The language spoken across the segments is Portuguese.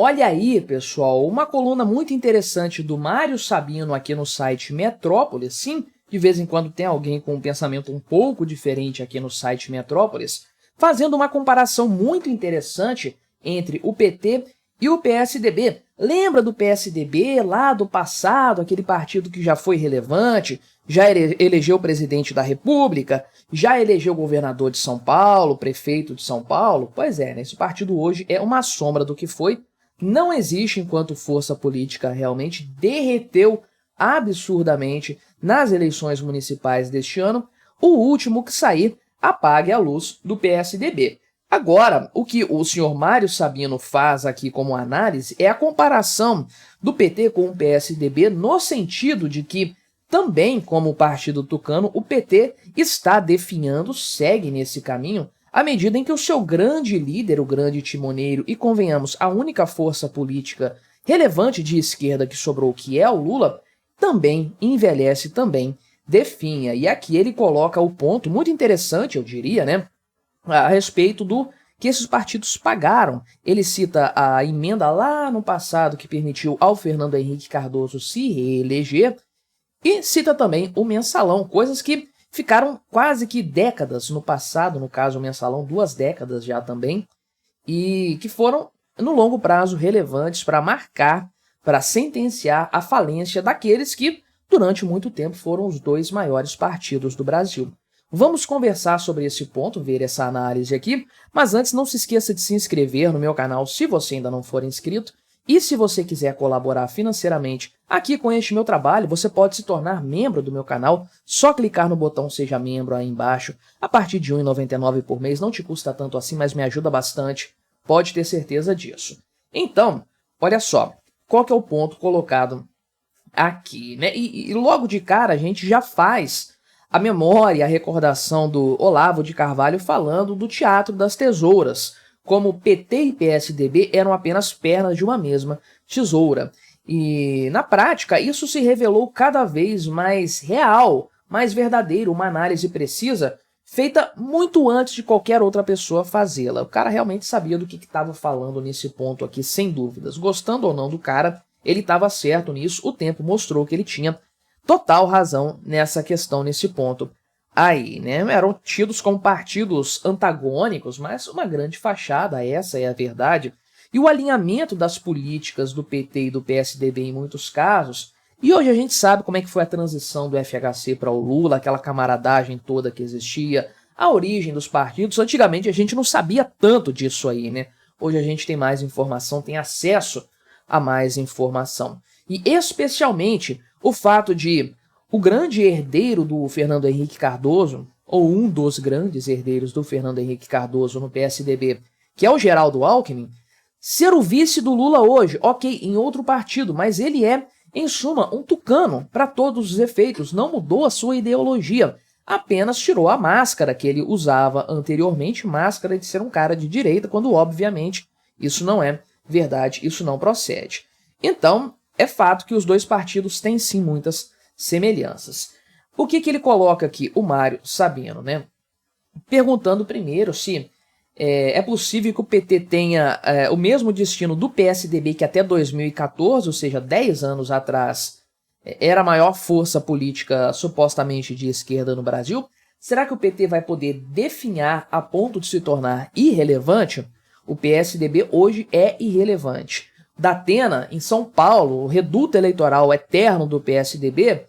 Olha aí, pessoal, uma coluna muito interessante do Mário Sabino aqui no site Metrópolis. Sim, de vez em quando tem alguém com um pensamento um pouco diferente aqui no site Metrópolis, fazendo uma comparação muito interessante entre o PT e o PSDB. Lembra do PSDB lá do passado, aquele partido que já foi relevante, já elegeu o presidente da República, já elegeu o governador de São Paulo, prefeito de São Paulo? Pois é, né? Esse partido hoje é uma sombra do que foi, não existe enquanto força política, realmente derreteu absurdamente nas eleições municipais deste ano. O último que sair apague a luz do PSDB. Agora, o que o senhor Mário Sabino faz aqui como análise é a comparação do PT com o PSDB no sentido de que também, como o partido tucano, o PT está definhando, segue nesse caminho, à medida em que o seu grande líder, o grande timoneiro e, convenhamos, a única força política relevante de esquerda que sobrou, que é o Lula, também envelhece, também definha. E aqui ele coloca o ponto muito interessante, eu diria, né, a respeito do que esses partidos pagaram. Ele cita a emenda lá no passado que permitiu ao Fernando Henrique Cardoso se reeleger e cita também o mensalão, coisas que ficaram quase que décadas no passado, no caso o mensalão, 2 décadas já também, e que foram, no longo prazo, relevantes para marcar, para sentenciar a falência daqueles que, durante muito tempo, foram os 2 maiores partidos do Brasil. Vamos conversar sobre esse ponto, ver essa análise aqui, mas antes não se esqueça de se inscrever no meu canal se você ainda não for inscrito, e se você quiser colaborar financeiramente aqui com este meu trabalho, você pode se tornar membro do meu canal, só clicar no botão Seja Membro aí embaixo, a partir de R$ 1,99 por mês, não te custa tanto assim, mas me ajuda bastante, pode ter certeza disso. Então, olha só, qual que é o ponto colocado aqui, né? E logo de cara a gente já faz a memória, a recordação do Olavo de Carvalho falando do Teatro das Tesouras, como PT e PSDB eram apenas pernas de uma mesma tesoura. E, na prática, isso se revelou cada vez mais real, mais verdadeiro, uma análise precisa, feita muito antes de qualquer outra pessoa fazê-la. O cara realmente sabia do que estava falando nesse ponto aqui, sem dúvidas. Gostando ou não do cara, ele estava certo nisso, o tempo mostrou que ele tinha total razão nessa questão, nesse ponto. Aí, né, eram tidos como partidos antagônicos, mas uma grande fachada, essa é a verdade. E o alinhamento das políticas do PT e do PSDB em muitos casos, e hoje a gente sabe como é que foi a transição do FHC para o Lula, aquela camaradagem toda que existia, a origem dos partidos. Antigamente a gente não sabia tanto disso aí, né? Hoje a gente tem mais informação, tem acesso a mais informação. E especialmente o fato de o grande herdeiro do Fernando Henrique Cardoso, ou um dos grandes herdeiros do Fernando Henrique Cardoso no PSDB, que é o Geraldo Alckmin, ser o vice do Lula hoje, ok, em outro partido, mas ele é, em suma, um tucano para todos os efeitos, não mudou a sua ideologia, apenas tirou a máscara que ele usava anteriormente, máscara de ser um cara de direita, quando obviamente isso não é verdade, isso não procede. Então, é fato que os 2 partidos têm sim muitas semelhanças. O que ele coloca aqui, o Mário Sabino, né? Perguntando primeiro se é possível que o PT tenha o mesmo destino do PSDB que até 2014, ou seja, 10 anos atrás, era a maior força política supostamente de esquerda no Brasil. Será que o PT vai poder definhar a ponto de se tornar irrelevante? O PSDB hoje é irrelevante. Datena, em São Paulo, o reduto eleitoral eterno do PSDB,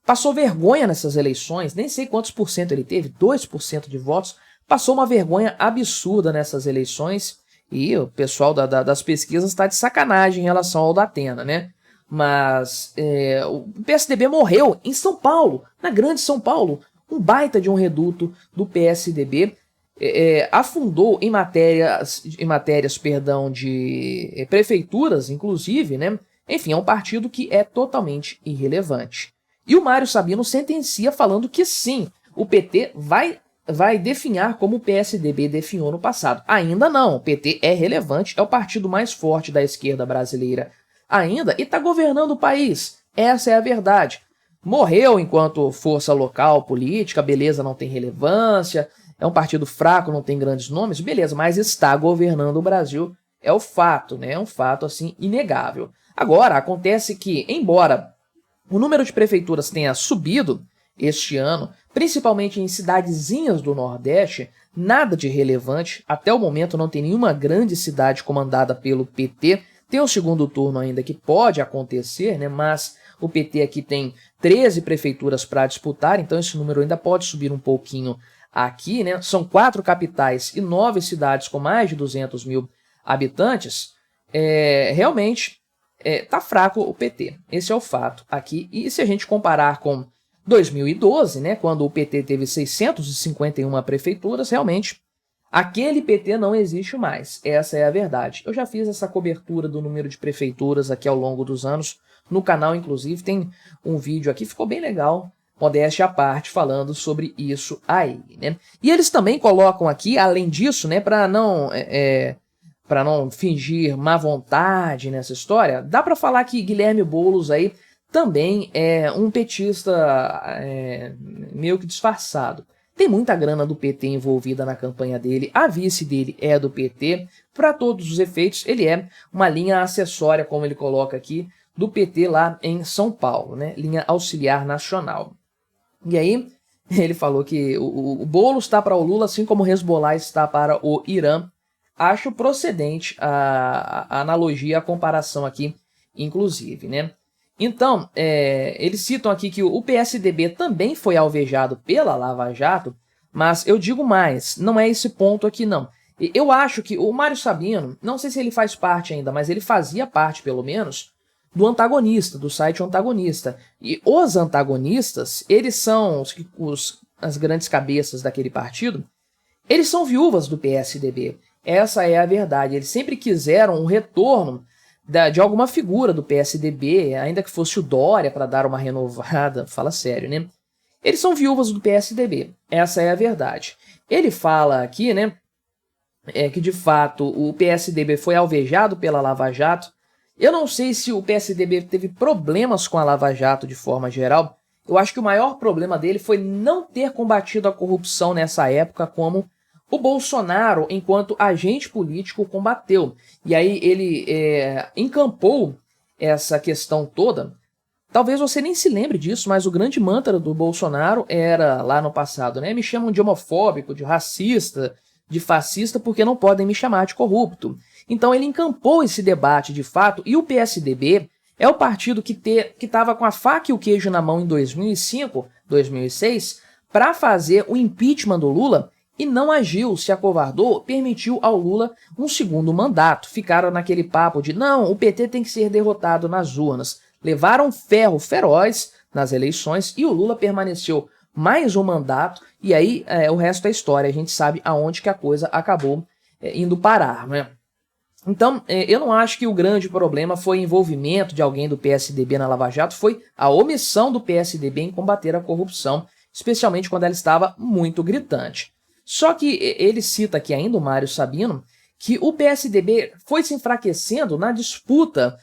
passou vergonha nessas eleições, nem sei quantos por cento ele teve, 2% de votos, passou uma vergonha absurda nessas eleições, e o pessoal das pesquisas está de sacanagem em relação ao Datena, né? Mas o PSDB morreu em São Paulo, na grande São Paulo, um baita de um reduto do PSDB, afundou em matérias de prefeituras, inclusive, né? Enfim, é um partido que é totalmente irrelevante. E o Mário Sabino sentencia falando que sim, o PT vai definhar como o PSDB definhou no passado. Ainda não, o PT é relevante, é o partido mais forte da esquerda brasileira ainda e está governando o país. Essa é a verdade. Morreu enquanto força local, política, beleza, não tem relevância, é um partido fraco, não tem grandes nomes, beleza, mas está governando o Brasil é o fato, né? É um fato, assim, inegável. Agora, acontece que, embora o número de prefeituras tenha subido este ano, principalmente em cidadezinhas do Nordeste, nada de relevante. Até o momento não tem nenhuma grande cidade comandada pelo PT. Tem o segundo turno ainda que pode acontecer, né? Mas o PT aqui tem 13 prefeituras para disputar, então esse número ainda pode subir um pouquinho aqui, né? São 4 capitais e 9 cidades com mais de 200 mil habitantes. Realmente tá fraco o PT. Esse é o fato aqui. E se a gente comparar com 2012, né, quando o PT teve 651 prefeituras, realmente aquele PT não existe mais. Essa é a verdade. Eu já fiz essa cobertura do número de prefeituras aqui ao longo dos anos. No canal, inclusive, tem um vídeo aqui, ficou bem legal, modéstia à parte, falando sobre isso aí, né? E eles também colocam aqui, além disso, né, para não fingir má vontade nessa história, dá para falar que Guilherme Boulos aí também é um petista meio que disfarçado. Tem muita grana do PT envolvida na campanha dele, a vice dele é do PT, para todos os efeitos ele é uma linha acessória, como ele coloca aqui, do PT lá em São Paulo, né? Linha auxiliar nacional. E aí ele falou que o Boulos está para o Lula, assim como o Hezbollah está para o Irã. Acho procedente a analogia, a comparação aqui, inclusive, né? Então, eles citam aqui que o PSDB também foi alvejado pela Lava Jato, mas eu digo mais, não é esse ponto aqui não. Eu acho que o Mário Sabino, não sei se ele faz parte ainda, mas ele fazia parte, pelo menos, do Antagonista, do site Antagonista. E os antagonistas, eles são as grandes cabeças daquele partido, eles são viúvas do PSDB. Essa é a verdade. Eles sempre quiseram um retorno de alguma figura do PSDB, ainda que fosse o Dória, para dar uma renovada. Fala sério, né? Eles são viúvas do PSDB. Essa é a verdade. Ele fala aqui, né, que de fato o PSDB foi alvejado pela Lava Jato. Eu não sei se o PSDB teve problemas com a Lava Jato de forma geral. Eu acho que o maior problema dele foi não ter combatido a corrupção nessa época como o Bolsonaro, enquanto agente político, combateu. E aí ele encampou essa questão toda. Talvez você nem se lembre disso, mas o grande mantra do Bolsonaro era, lá no passado, né? Me chamam de homofóbico, de racista, de fascista, porque não podem me chamar de corrupto. Então ele encampou esse debate de fato, e o PSDB é o partido que estava com a faca e o queijo na mão em 2005, 2006, para fazer o impeachment do Lula, e não agiu, se acovardou, permitiu ao Lula um segundo mandato. Ficaram naquele papo de, não, o PT tem que ser derrotado nas urnas. Levaram ferro feroz nas eleições e o Lula permaneceu mais um mandato, e aí o resto é história. A gente sabe aonde que a coisa acabou indo parar, né? Então, eu não acho que o grande problema foi o envolvimento de alguém do PSDB na Lava Jato, foi a omissão do PSDB em combater a corrupção, especialmente quando ela estava muito gritante. Só que ele cita aqui ainda, o Mário Sabino, que o PSDB foi se enfraquecendo na disputa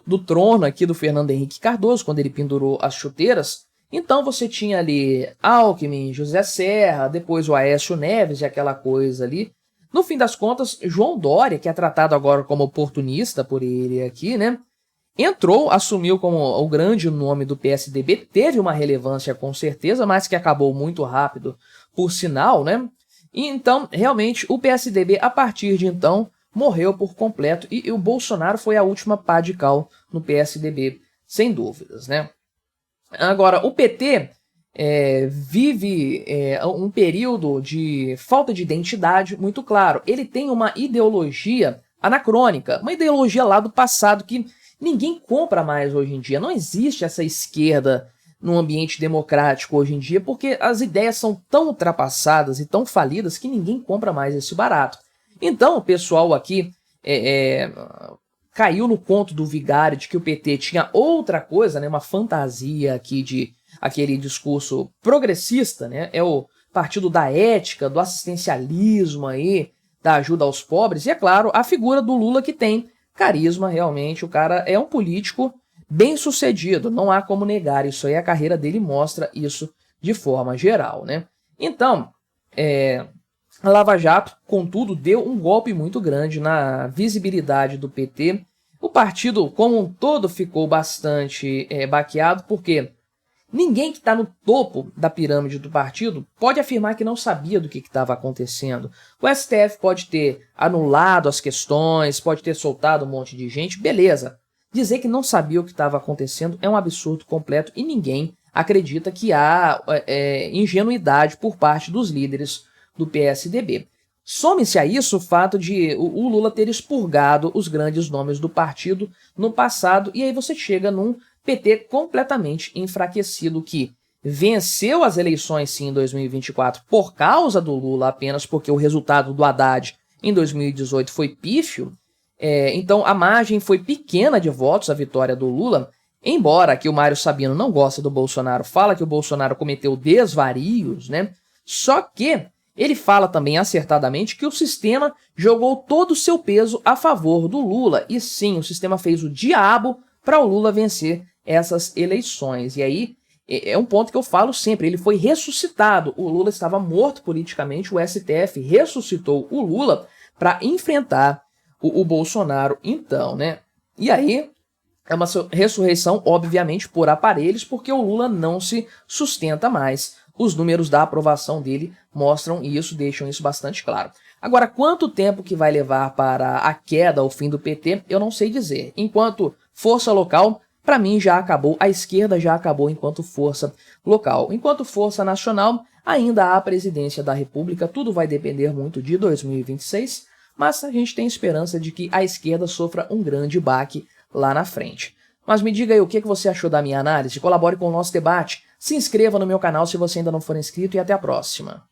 do trono aqui do Fernando Henrique Cardoso, quando ele pendurou as chuteiras. Então você tinha ali Alckmin, José Serra, depois o Aécio Neves e aquela coisa ali. No fim das contas, João Dória, que é tratado agora como oportunista por ele aqui, né? Entrou, assumiu como o grande nome do PSDB, teve uma relevância com certeza, mas que acabou muito rápido, por sinal, né? E então, realmente, o PSDB, a partir de então, morreu por completo, e o Bolsonaro foi a última pá de cal no PSDB, sem dúvidas, né? Agora, o PT vive um período de falta de identidade muito claro. Ele tem uma ideologia anacrônica, uma ideologia lá do passado que ninguém compra mais hoje em dia. Não existe essa esquerda num ambiente democrático hoje em dia, porque as ideias são tão ultrapassadas e tão falidas que ninguém compra mais esse barato. Então o pessoal aqui caiu no conto do vigário de que o PT tinha outra coisa, né, uma fantasia aqui de aquele discurso progressista, né, é o partido da ética, do assistencialismo aí, da ajuda aos pobres, e é claro, a figura do Lula que tem carisma realmente, o cara é um político bem sucedido, não há como negar isso aí, a carreira dele mostra isso de forma geral, né. Então, A Lava Jato, contudo, deu um golpe muito grande na visibilidade do PT. O partido, como um todo, ficou bastante baqueado, porque ninguém que está no topo da pirâmide do partido pode afirmar que não sabia do que estava acontecendo. O STF pode ter anulado as questões, pode ter soltado um monte de gente, beleza. Dizer que não sabia o que estava acontecendo é um absurdo completo e ninguém acredita que há ingenuidade por parte dos líderes do PSDB. Some-se a isso o fato de o Lula ter expurgado os grandes nomes do partido no passado, e aí você chega num PT completamente enfraquecido que venceu as eleições sim em 2024 por causa do Lula apenas porque o resultado do Haddad em 2018 foi pífio, então a margem foi pequena de votos, a vitória do Lula, embora que o Mário Sabino não gosta do Bolsonaro, fala que o Bolsonaro cometeu desvarios, né? Só que ele fala também acertadamente que o sistema jogou todo o seu peso a favor do Lula. E sim, o sistema fez o diabo para o Lula vencer essas eleições. E aí é um ponto que eu falo sempre, ele foi ressuscitado. O Lula estava morto politicamente, o STF ressuscitou o Lula para enfrentar o Bolsonaro então, né? E aí é uma ressurreição, obviamente, por aparelhos, porque o Lula não se sustenta mais. Os números da aprovação dele mostram isso, deixam isso bastante claro. Agora, quanto tempo que vai levar para a queda, o fim do PT, eu não sei dizer. Enquanto força local, para mim já acabou, a esquerda já acabou enquanto força local. Enquanto força nacional, ainda há a presidência da República, tudo vai depender muito de 2026, mas a gente tem esperança de que a esquerda sofra um grande baque lá na frente. Mas me diga aí o que você achou da minha análise, colabore com o nosso debate, se inscreva no meu canal se você ainda não for inscrito e até a próxima.